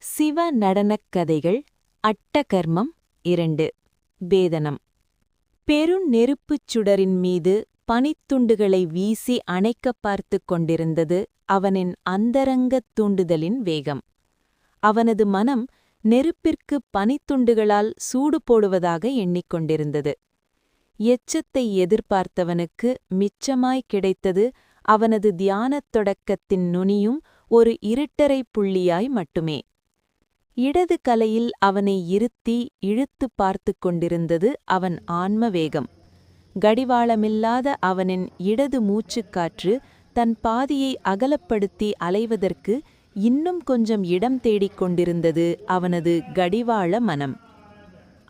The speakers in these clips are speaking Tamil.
சிவ நடனக் கதைகள் அட்டகர்மம் 2 பேதனம். பெருநெருப்புச் சுடரின் மீது பனித்துண்டுகளை வீசி அணைக்கப் பார்த்துக் கொண்டிருந்தது அவனின் அந்தரங்கத் தூண்டுதலின் வேகம். அவனது மனம் நெருப்பிற்கு பனித்துண்டுகளால் சூடு போடுவதாக எண்ணிக்கொண்டிருந்தது. எச்சத்தை எதிர்பார்த்தவனுக்கு மிச்சமாய் கிடைத்தது அவனது தியானத் தொடக்கத்தின் நுனியும் ஒரு இருட்டறைப் புள்ளியாய் மட்டுமே. இடது கலையில் அவனை இருத்தி இழுத்துப் பார்த்துக் கொண்டிருந்தது அவன் ஆன்ம வேகம். கடிவாளமில்லாத அவனின் இடது மூச்சுக்காற்று தன் பாதியை அகலப்படுத்தி அலைவதற்கு இன்னும் கொஞ்சம் இடம் தேடிக் கொண்டிருந்தது அவனது கடிவாள மனம்.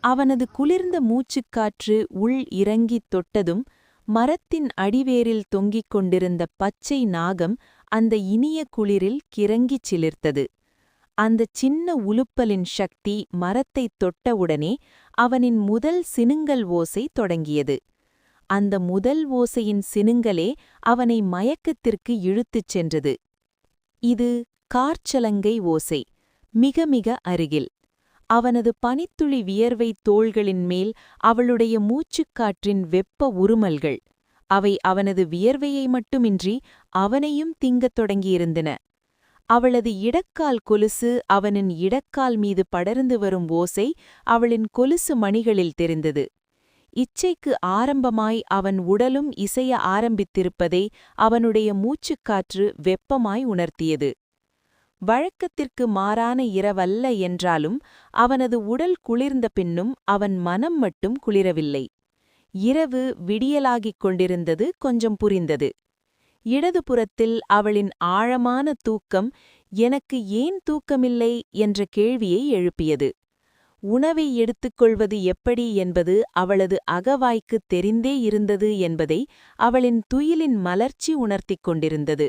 அவனது குளிர்ந்த மூச்சுக்காற்று உள் இறங்கித் தொட்டதும் மரத்தின் அடிவேரில் தொங்கிக் கொண்டிருந்த பச்சை நாகம் அந்த இனிய குளிரில் கிறங்கிச் சிலிர்த்தது. அந்தச் சின்ன உலுப்பலின் சக்தி மரத்தைத் தொட்டவுடனே அவனின் முதல் சினுங்கல் ஓசை தொடங்கியது. அந்த முதல் ஓசையின் சினுங்கலே அவனை மயக்கத்திற்கு இழுத்துச் சென்றது. இது கார்ச்சலங்கை ஓசை, மிக மிக அருகில். அவனது பனித்துளி வியர்வை தோள்களின் மேல் அவளுடைய மூச்சுக்காற்றின் வெப்ப உருமல்கள். அவை அவனது வியர்வையை மட்டுமின்றி அவனையும் திங்கத் தொடங்கியிருந்தன. அவளது இடக்கால் கொலுசு அவனின் இடக்கால் மீது படர்ந்து வரும் ஓசை அவளின் கொலுசு மணிகளில் தெரிந்தது. இச்சைக்கு ஆரம்பமாய் அவன் உடலும் இசைய ஆரம்பித்திருப்பதை அவனுடைய மூச்சுக்காற்று வெப்பமாய் உணர்த்தியது. வழக்கத்திற்கு மாறான இரவல்ல என்றாலும் அவனது உடல் குளிர்ந்த பின்னும் அவன் மனம் மட்டும் குளிரவில்லை. இரவு விடியலாகிக் கொண்டிருந்தது கொஞ்சம் புரிந்தது. இடதுபுறத்தில் அவளின் ஆழமான தூக்கம் எனக்கு ஏன் தூக்கமில்லை என்ற கேள்வியை எழுப்பியது. உணவை எடுத்துக்கொள்வது எப்படி என்பது அவளது அகவாய்க்குத் தெரிந்தே இருந்தது என்பதை அவளின் துயிலின் மலர்ச்சி உணர்த்திக் கொண்டிருந்தது.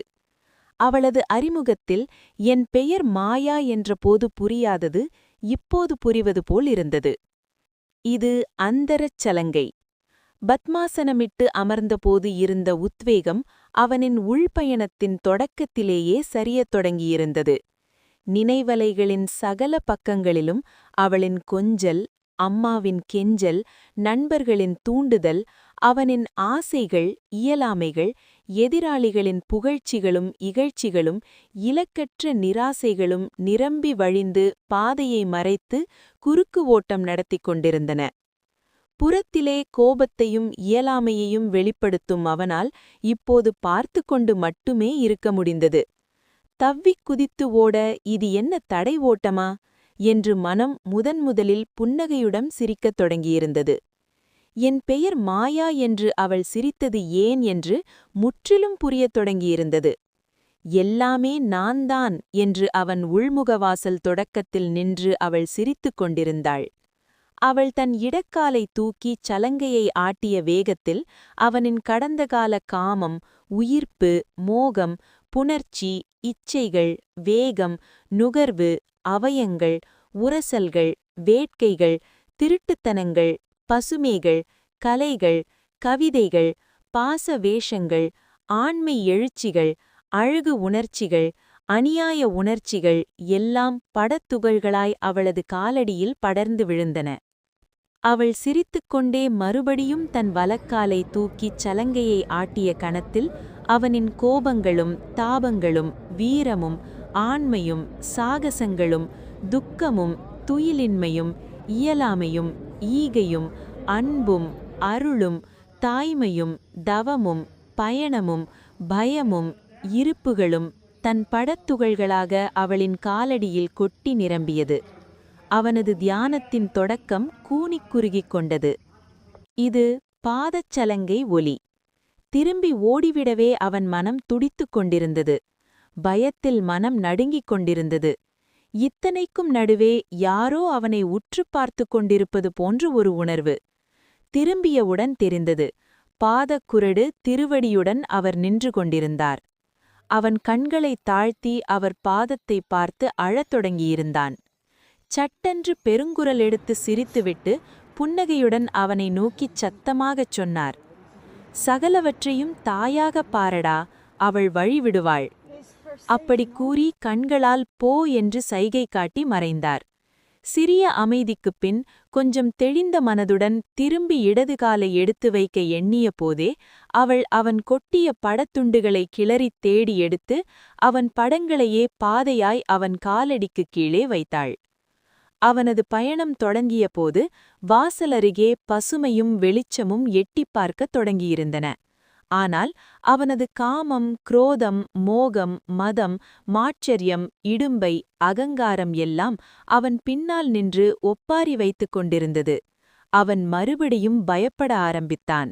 அவளது அறிமுகத்தில் என் பெயர் மாயா என்ற போது புரியாதது இப்போது புரிவது போல் இருந்தது. இது அந்தரச் சலங்கை. பத்மாசனமிட்டு அமர்ந்தபோது இருந்த உத்வேகம் அவனின் உள்பயணத்தின் தொடக்கத்திலேயே சரியத் தொடங்கியிருந்தது. நினைவலைகளின் சகல பக்கங்களிலும் அவளின் கொஞ்சல், அம்மாவின் கெஞ்சல், நண்பர்களின் தூண்டுதல், அவனின் ஆசைகள், இயலாமைகள், எதிராளிகளின் புகழ்ச்சிகளும் இகழ்ச்சிகளும் இலக்கற்ற நிராசைகளும் நிரம்பி வழிந்து பாதையை மறைத்து குறுக்கு ஓட்டம் நடத்திக் கொண்டிருந்தன. புறத்திலே கோபத்தையும் இயலாமையையும் வெளிப்படுத்தும் அவனால் இப்போது பார்த்து கொண்டு மட்டுமே இருக்க முடிந்தது. தவ்விக் குதித்து ஓட இது என்ன தடை ஓட்டமா என்று மனம் முதன்முதலில் புன்னகையுடன் சிரிக்கத் தொடங்கியிருந்தது. என் பெயர் மாயா என்று அவள் சிரித்தது ஏன் என்று முற்றிலும் புரியத் தொடங்கியிருந்தது. எல்லாமே நான்தான் என்று அவன் உள்முகவாசல் தொடக்கத்தில் நின்று அவள் சிரித்துக் கொண்டிருந்தாள். அவள் தன் இடக்காலை தூக்கி சலங்கையை ஆட்டிய வேகத்தில் அவனின் கடந்தகால காமம், உயிர்ப்பு, மோகம், புணர்ச்சி, இச்சைகள், வேகம், நுகர்வு, அவயங்கள், உரசல்கள், வேட்கைகள், திருட்டுத்தனங்கள், பசுமைகள், கலைகள், கவிதைகள், பாச வேஷங்கள், ஆண்மை எழுச்சிகள், அழகு உணர்ச்சிகள், அநியாய உணர்ச்சிகள் எல்லாம் படத்துகள்களாய் அவளது காலடியில் படர்ந்து விழுந்தன. அவள் சிரித்துக்கொண்டே மறுபடியும் தன் வலக்காலை தூக்கிச் சலங்கையை ஆட்டிய கணத்தில் அவனின் கோபங்களும் தாபங்களும் வீரமும் ஆண்மையும் சாகசங்களும் துக்கமும் துயிலின்மையும் இயலாமையும் ஈகையும் அன்பும் அருளும் தாய்மையும் தவமும் பயணமும் பயமும் இருப்புகளும் தன் படத்துகள்களாக அவளின் காலடியில் கொட்டி நிரம்பியது. அவனது தியானத்தின் தொடக்கம் கூனிக் குறுகிக் கொண்டது. இது பாதச்சலங்கை ஒலி. திரும்பி ஓடிவிடவே அவன் மனம் துடித்துக் கொண்டிருந்தது. பயத்தில் மனம் நடுங்கிக் கொண்டிருந்தது. இத்தனைக்கும் நடுவே யாரோ அவனை உற்றுப் பார்த்து கொண்டிருப்பது போன்ற ஒரு உணர்வு. திரும்பியவுடன் தெரிந்தது. பாதக்குரடு திருவடியுடன் அவர் நின்று கொண்டிருந்தார். அவன் கண்களைத் தாழ்த்தி அவர் பாதத்தை பார்த்து அழத் தொடங்கியிருந்தான். சட்டென்று பெருங்குரல் எடுத்து சிரித்துவிட்டு புன்னகையுடன் அவனை நோக்கிச் சத்தமாகச் சொன்னார், சகலவற்றையும் தாயாகப் பாரடா, அவள் வழிவிடுவாள். அப்படி கூறி கண்களால் போ என்று சைகை காட்டி மறைந்தார். சிறிய அமைதிக்குப் பின் கொஞ்சம் தெளிந்த மனதுடன் திரும்பி இடது காலை எடுத்து வைக்க எண்ணிய போதே அவன் கொட்டிய படத்துண்டுகளை கிளறித் தேடி எடுத்து அவன் படங்களையே பாதையாய் அவன் காலடிக்குக் கீழே வைத்தாள். அவனது பயணம் தொடங்கியபோது வாசலருகே பசுமையும் வெளிச்சமும் எட்டிப் பார்க்கத் தொடங்கியிருந்தன. ஆனால் அவனது காமம், குரோதம், மோகம், மதம், மாச்சரியம், இடும்பை, அகங்காரம் எல்லாம் அவன் பின்னால் நின்று ஒப்பாரி வைத்துக் கொண்டிருந்தது. அவன் மறுபடியும் பயப்பட ஆரம்பித்தான்.